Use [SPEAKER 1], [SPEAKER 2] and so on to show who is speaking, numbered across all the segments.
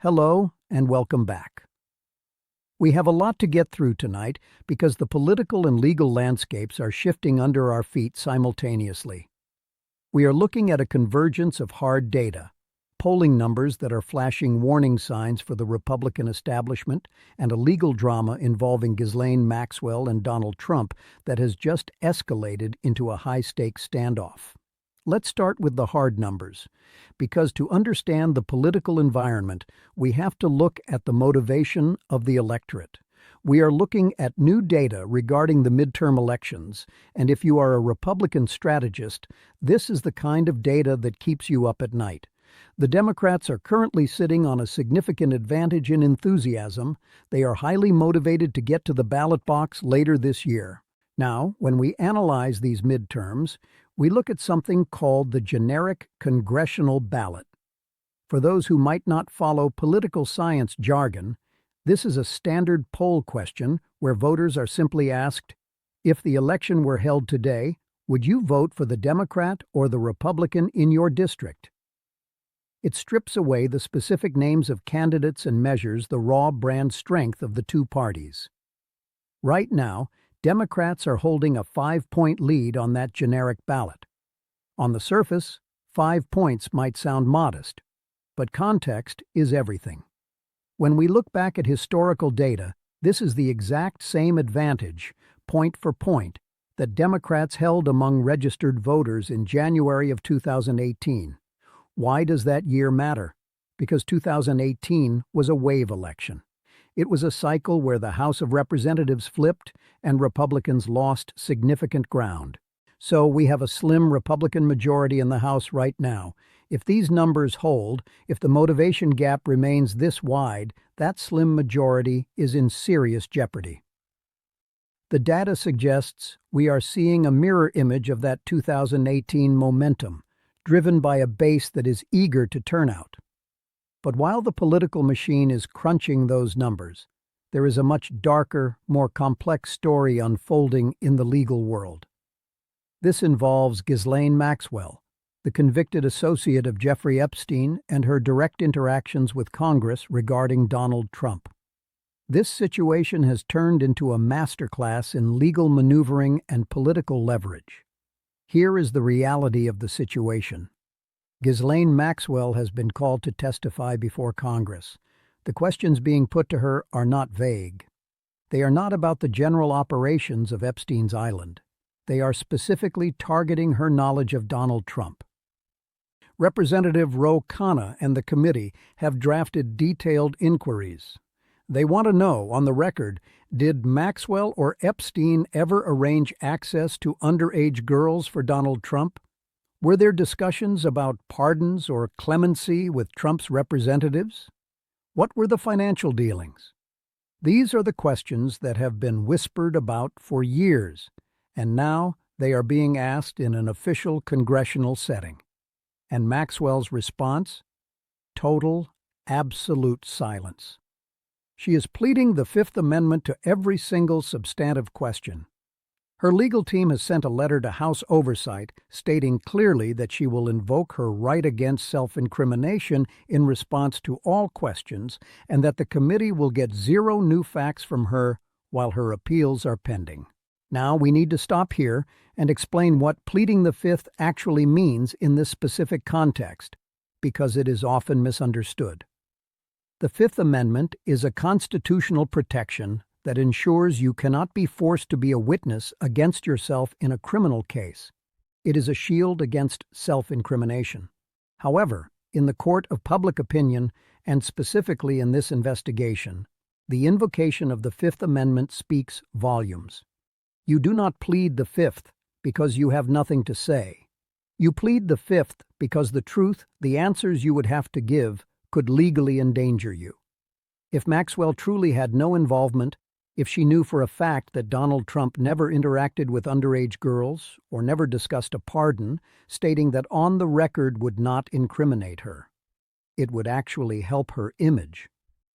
[SPEAKER 1] Hello and welcome back. We have a lot to get through tonight because the political and legal landscapes are shifting under our feet simultaneously. We are looking at a convergence of hard data, polling numbers that are flashing warning signs for the Republican establishment, and a legal drama involving Ghislaine Maxwell and Donald Trump that has just escalated into a high-stakes standoff. Let's start with the hard numbers, because to understand the political environment, we have to look at the motivation of the electorate. We are looking at new data regarding the midterm elections, and if you are a Republican strategist, this is the kind of data that keeps you up at night. The Democrats are currently sitting on a significant advantage in enthusiasm. They are highly motivated to get to the ballot box later this year. Now, when we analyze these midterms, we look at something called the generic congressional ballot. For those who might not follow political science jargon, this is a standard poll question where voters are simply asked, if the election were held today, would you vote for the Democrat or the Republican in your district? It strips away the specific names of candidates and measures the raw brand strength of the two parties. Right now, Democrats are holding a 5-point lead on that generic ballot. On the surface, 5 points might sound modest, but context is everything. When we look back at historical data, this is the exact same advantage, point for point, that Democrats held among registered voters in January of 2018. Why does that year matter? Because 2018 was a wave election. It was a cycle where the House of Representatives flipped and Republicans lost significant ground. So we have a slim Republican majority in the House right now. If these numbers hold, if the motivation gap remains this wide, that slim majority is in serious jeopardy. The data suggests we are seeing a mirror image of that 2018 momentum, driven by a base that is eager to turn out. But while the political machine is crunching those numbers, there is a much darker, more complex story unfolding in the legal world. This involves Ghislaine Maxwell, the convicted associate of Jeffrey Epstein, and her direct interactions with Congress regarding Donald Trump. This situation has turned into a masterclass in legal maneuvering and political leverage. Here is the reality of the situation. Ghislaine Maxwell has been called to testify before Congress. The questions being put to her are not vague. They are not about the general operations of Epstein's Island. They are specifically targeting her knowledge of Donald Trump. Representative Ro Khanna and the committee have drafted detailed inquiries. They want to know, on the record, did Maxwell or Epstein ever arrange access to underage girls for Donald Trump? Were there discussions about pardons or clemency with Trump's representatives? What were the financial dealings? These are the questions that have been whispered about for years, and now they are being asked in an official congressional setting. And Maxwell's response? Total, absolute silence. She is pleading the Fifth Amendment to every single substantive question. Her legal team has sent a letter to House Oversight stating clearly that she will invoke her right against self-incrimination in response to all questions, and that the committee will get zero new facts from her while her appeals are pending. Now we need to stop here and explain what pleading the Fifth actually means in this specific context, because it is often misunderstood. The Fifth Amendment is a constitutional protection that ensures you cannot be forced to be a witness against yourself in a criminal case. It is a shield against self-incrimination. However, in the court of public opinion, and specifically in this investigation, the invocation of the Fifth Amendment speaks volumes. You do not plead the Fifth because you have nothing to say. You plead the Fifth because the truth, the answers you would have to give, could legally endanger you. If Maxwell truly had no involvement, if she knew for a fact that Donald Trump never interacted with underage girls or never discussed a pardon, stating that on the record would not incriminate her, it would actually help her image.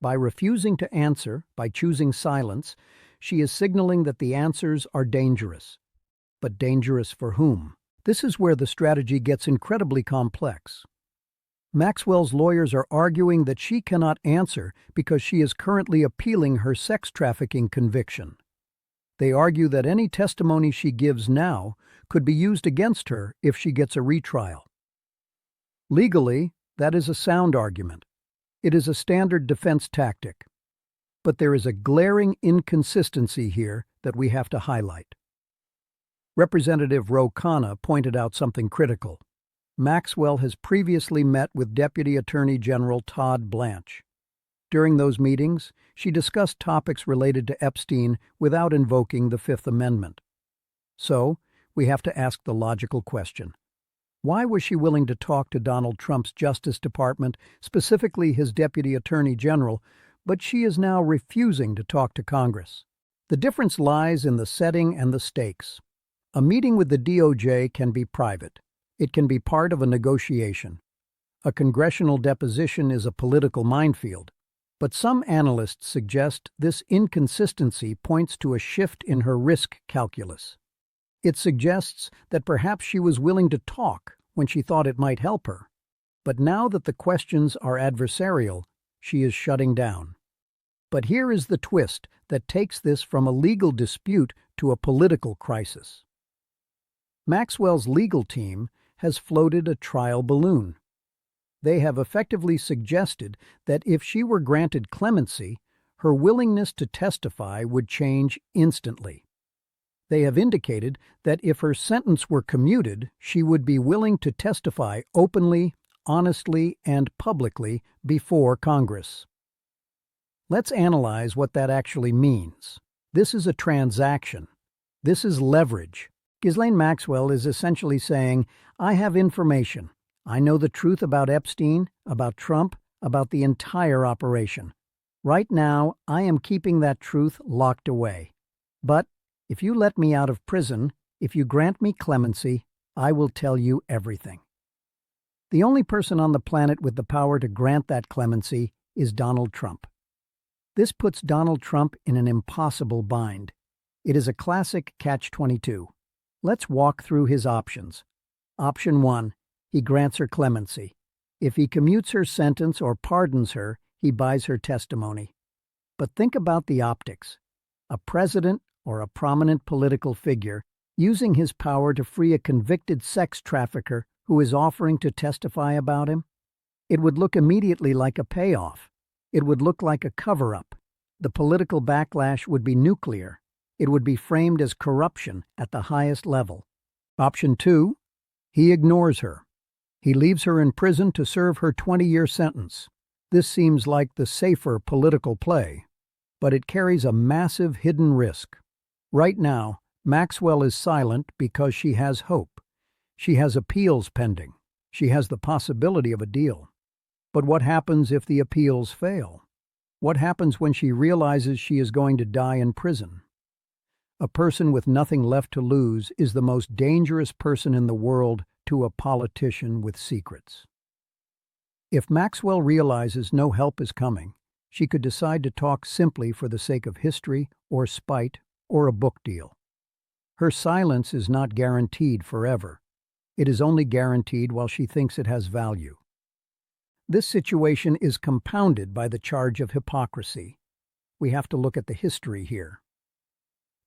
[SPEAKER 1] By refusing to answer, by choosing silence, she is signaling that the answers are dangerous. But dangerous for whom? This is where the strategy gets incredibly complex. Maxwell's lawyers are arguing that she cannot answer because she is currently appealing her sex trafficking conviction. They argue that any testimony she gives now could be used against her if she gets a retrial. Legally, that is a sound argument. It is a standard defense tactic. But there is a glaring inconsistency here that we have to highlight. Representative Ro Khanna pointed out something critical. Maxwell has previously met with Deputy Attorney General Todd Blanche. During those meetings, she discussed topics related to Epstein without invoking the Fifth Amendment. So, we have to ask the logical question. Why was she willing to talk to Donald Trump's Justice Department, specifically his Deputy Attorney General, but she is now refusing to talk to Congress? The difference lies in the setting and the stakes. A meeting with the DOJ can be private. It can be part of a negotiation. A congressional deposition is a political minefield. But some analysts suggest this inconsistency points to a shift in her risk calculus. It suggests that perhaps she was willing to talk when she thought it might help her. But now that the questions are adversarial, she is shutting down. But here is the twist that takes this from a legal dispute to a political crisis. Maxwell's legal team has floated a trial balloon. They have effectively suggested that if she were granted clemency, her willingness to testify would change instantly. They have indicated that if her sentence were commuted, she would be willing to testify openly, honestly, and publicly before Congress. Let's analyze what that actually means. This is a transaction. This is leverage. Ghislaine Maxwell is essentially saying, I have information. I know the truth about Epstein, about Trump, about the entire operation. Right now, I am keeping that truth locked away. But if you let me out of prison, if you grant me clemency, I will tell you everything. The only person on the planet with the power to grant that clemency is Donald Trump. This puts Donald Trump in an impossible bind. It is a classic catch-22. Let's walk through his options. Option 1. He grants her clemency. If he commutes her sentence or pardons her, he buys her testimony. But think about the optics. A president or a prominent political figure using his power to free a convicted sex trafficker who is offering to testify about him? It would look immediately like a payoff. It would look like a cover-up. The political backlash would be nuclear. It would be framed as corruption at the highest level. Option 2. He ignores her. He leaves her in prison to serve her 20-year sentence. This seems like the safer political play, but it carries a massive hidden risk. Right now, Maxwell is silent because she has hope. She has appeals pending. She has the possibility of a deal. But what happens if the appeals fail? What happens when she realizes she is going to die in prison? A person with nothing left to lose is the most dangerous person in the world to a politician with secrets. If Maxwell realizes no help is coming, she could decide to talk simply for the sake of history or spite or a book deal. Her silence is not guaranteed forever. It is only guaranteed while she thinks it has value. This situation is compounded by the charge of hypocrisy. We have to look at the history here.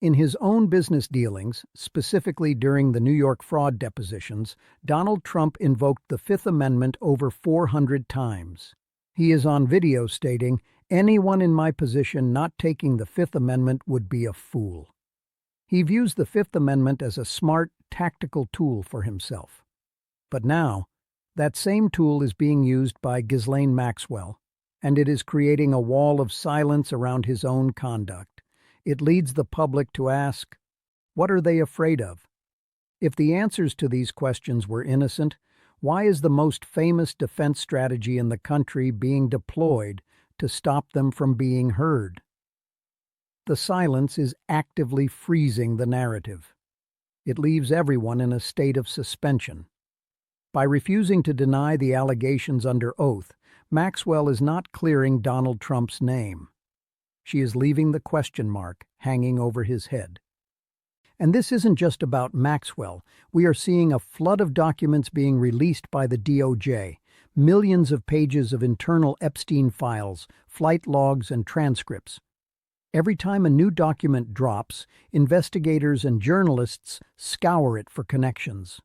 [SPEAKER 1] In his own business dealings, specifically during the New York fraud depositions, Donald Trump invoked the Fifth Amendment over 400 times. He is on video stating, "Anyone in my position not taking the Fifth Amendment would be a fool." He views the Fifth Amendment as a smart, tactical tool for himself. But now, that same tool is being used by Ghislaine Maxwell, and it is creating a wall of silence around his own conduct. It leads the public to ask, what are they afraid of? If the answers to these questions were innocent, why is the most famous defense strategy in the country being deployed to stop them from being heard? The silence is actively freezing the narrative. It leaves everyone in a state of suspension. By refusing to deny the allegations under oath, Maxwell is not clearing Donald Trump's name. She is leaving the question mark hanging over his head. And this isn't just about Maxwell. We are seeing a flood of documents being released by the DOJ, millions of pages of internal Epstein files, flight logs, and transcripts. Every time a new document drops, investigators and journalists scour it for connections.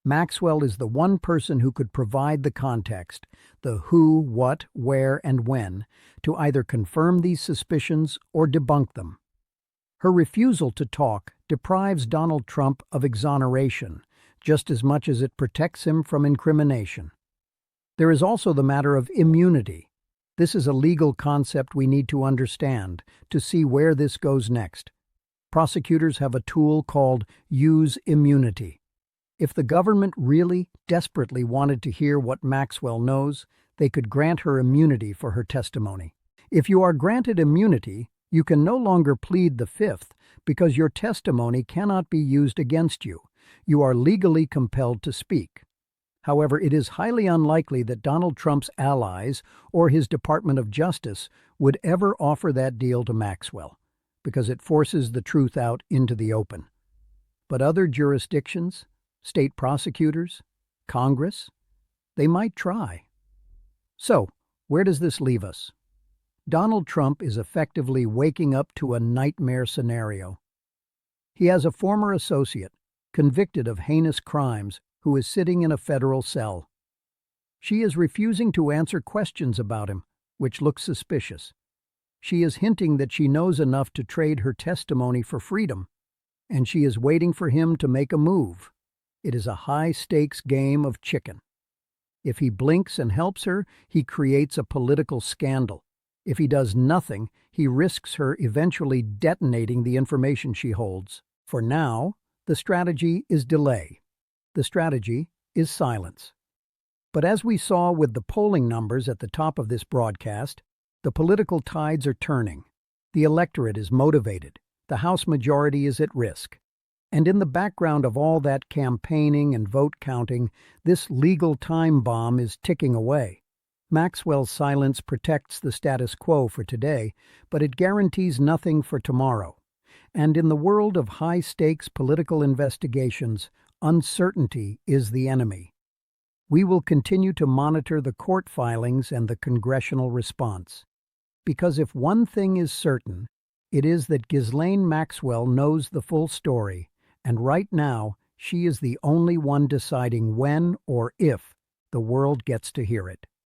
[SPEAKER 1] Maxwell is the one person who could provide the context, the who, what, where, and when, to either confirm these suspicions or debunk them. Her refusal to talk deprives Donald Trump of exoneration, just as much as it protects him from incrimination. There is also the matter of immunity. This is a legal concept we need to understand to see where this goes next. Prosecutors have a tool called use immunity. If the government really, desperately wanted to hear what Maxwell knows, they could grant her immunity for her testimony. If you are granted immunity, you can no longer plead the Fifth because your testimony cannot be used against you. You are legally compelled to speak. However, it is highly unlikely that Donald Trump's allies or his Department of Justice would ever offer that deal to Maxwell, because it forces the truth out into the open. But other jurisdictions, state prosecutors, Congress, they might try. So, where does this leave us? Donald Trump is effectively waking up to a nightmare scenario. He has a former associate, convicted of heinous crimes, who is sitting in a federal cell. She is refusing to answer questions about him, which looks suspicious. She is hinting that she knows enough to trade her testimony for freedom, and she is waiting for him to make a move. It is a high-stakes game of chicken. If he blinks and helps her, he creates a political scandal. If he does nothing, he risks her eventually detonating the information she holds. For now, the strategy is delay. The strategy is silence. But as we saw with the polling numbers at the top of this broadcast, the political tides are turning. The electorate is motivated. The House majority is at risk. And in the background of all that campaigning and vote counting, this legal time bomb is ticking away. Maxwell's silence protects the status quo for today, but it guarantees nothing for tomorrow. And in the world of high-stakes political investigations, uncertainty is the enemy. We will continue to monitor the court filings and the congressional response. Because if one thing is certain, it is that Ghislaine Maxwell knows the full story, and right now, she is the only one deciding when or if the world gets to hear it.